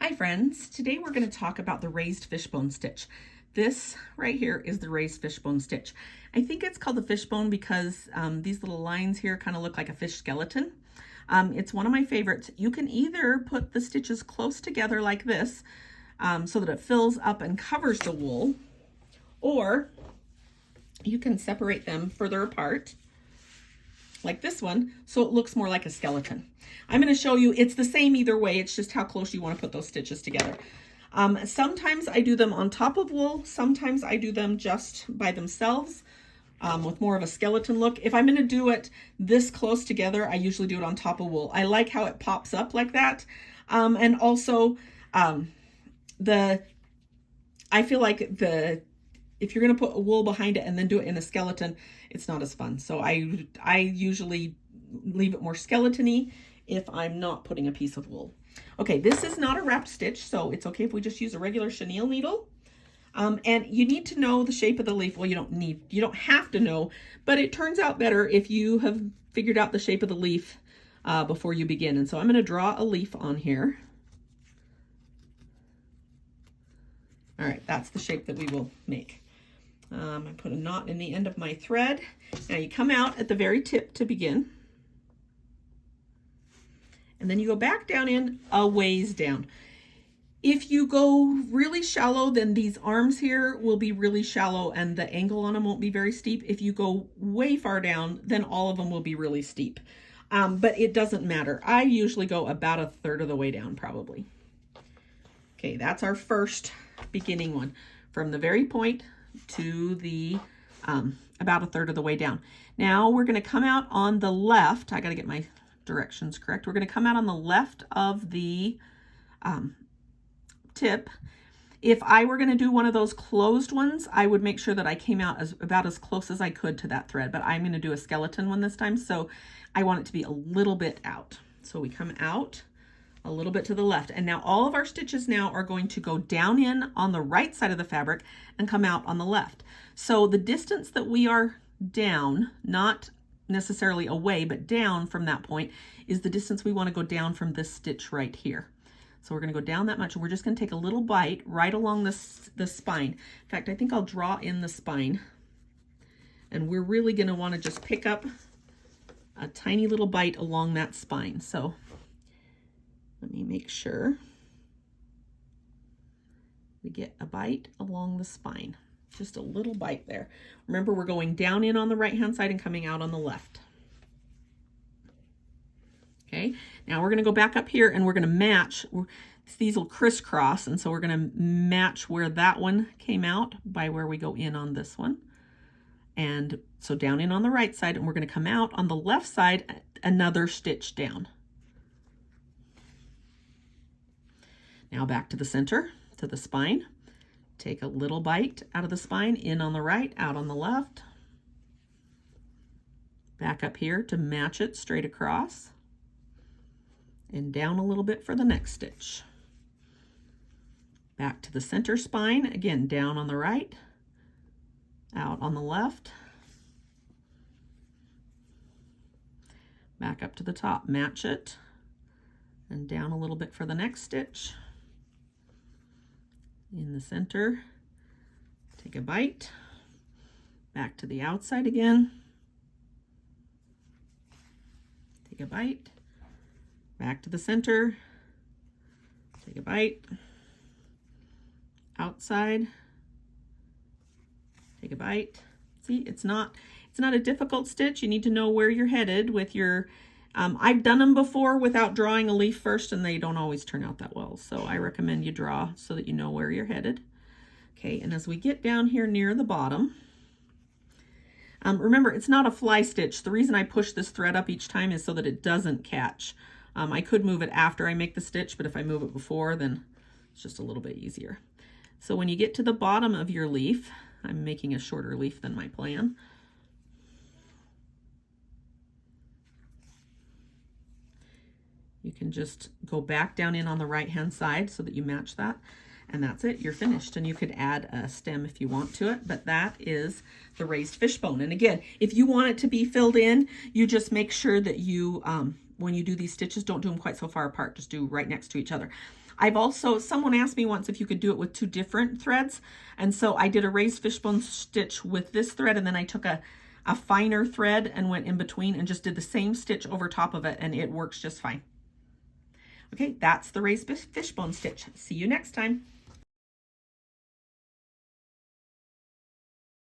Hi friends, today we're going to talk about the raised fishbone stitch. This right here is the raised fishbone stitch. I think it's called the fishbone because these little lines here kind of look like a fish skeleton. It's one of my favorites. You can either put the stitches close together like this so that it fills up and covers the wool, or you can separate them further apart like this one, so it looks more like a skeleton. I'm going to show you, it's the same either way, it's just how close you want to put those stitches together. Sometimes I do them on top of wool, sometimes I do them just by themselves with more of a skeleton look. If I'm going to do it this close together, I usually do it on top of wool. I like how it pops up like that. And also, I feel like if you're going to put a wool behind it and then do it in a skeleton, it's not as fun. So I usually leave it more skeleton-y if I'm not putting a piece of wool. Okay, this is not a wrap stitch, so it's okay if we just use a regular chenille needle. And you need to know the shape of the leaf. Well, you don't have to know, but it turns out better if you have figured out the shape of the leaf before you begin. And so I'm going to draw a leaf on here. All right, that's the shape that we will make. I put a knot in the end of my thread. Now you come out at the very tip to begin. And then you go back down in a ways down. If you go really shallow, then these arms here will be really shallow and the angle on them won't be very steep. If you go way far down, then all of them will be really steep. But it doesn't matter. I usually go about a third of the way down probably. Okay, that's our first beginning one. From the very point to the about a third of the way down. Now we're going to come out on the left. I got to get my directions correct. We're going to come out on the left of the tip. If I were going to do one of those closed ones, I would make sure that I came out about as close as I could to that thread, but I'm going to do a skeleton one this time, so I want it to be a little bit out. So we come out a little bit to the left, and now all of our stitches now are going to go down in on the right side of the fabric and come out on the left. So the distance that we are down, not necessarily away, but down from that point, is the distance we want to go down from this stitch right here. So we're going to go down that much, and we're just going to take a little bite right along the spine. In fact, I think I'll draw in the spine, and we're really going to want to just pick up a tiny little bite along that spine. So let me make sure we get a bite along the spine, just a little bite there. Remember, we're going down in on the right-hand side and coming out on the left. Okay, now we're going to go back up here and we're going to match. These will crisscross, and so we're going to match where that one came out by where we go in on this one. And so down in on the right side, and we're going to come out on the left side another stitch down. Now back to the center, to the spine. Take a little bite out of the spine, in on the right, out on the left. Back up here to match it straight across. And down a little bit for the next stitch. Back to the center spine, again down on the right, out on the left. Back up to the top, match it, and down a little bit for the next stitch. In the center, take a bite, back to the outside again, take a bite, back to the center, take a bite, outside, take a bite. See, it's not a difficult stitch. You need to know where you're headed with your I've done them before without drawing a leaf first, and they don't always turn out that well. So I recommend you draw so that you know where you're headed. Okay, and as we get down here near the bottom, remember, it's not a fly stitch. The reason I push this thread up each time is so that it doesn't catch. I could move it after I make the stitch, but if I move it before, then it's just a little bit easier. So when you get to the bottom of your leaf, I'm making a shorter leaf than my plan. You can just go back down in on the right-hand side so that you match that. And that's it, you're finished. And you could add a stem if you want to it, but that is the raised fishbone. And again, if you want it to be filled in, you just make sure that you when you do these stitches, don't do them quite so far apart, just do right next to each other. I've also, someone asked me once if you could do it with 2 different threads. And so I did a raised fishbone stitch with this thread, and then I took a finer thread and went in between and just did the same stitch over top of it, and it works just fine. Okay, that's the raised fishbone stitch. See you next time.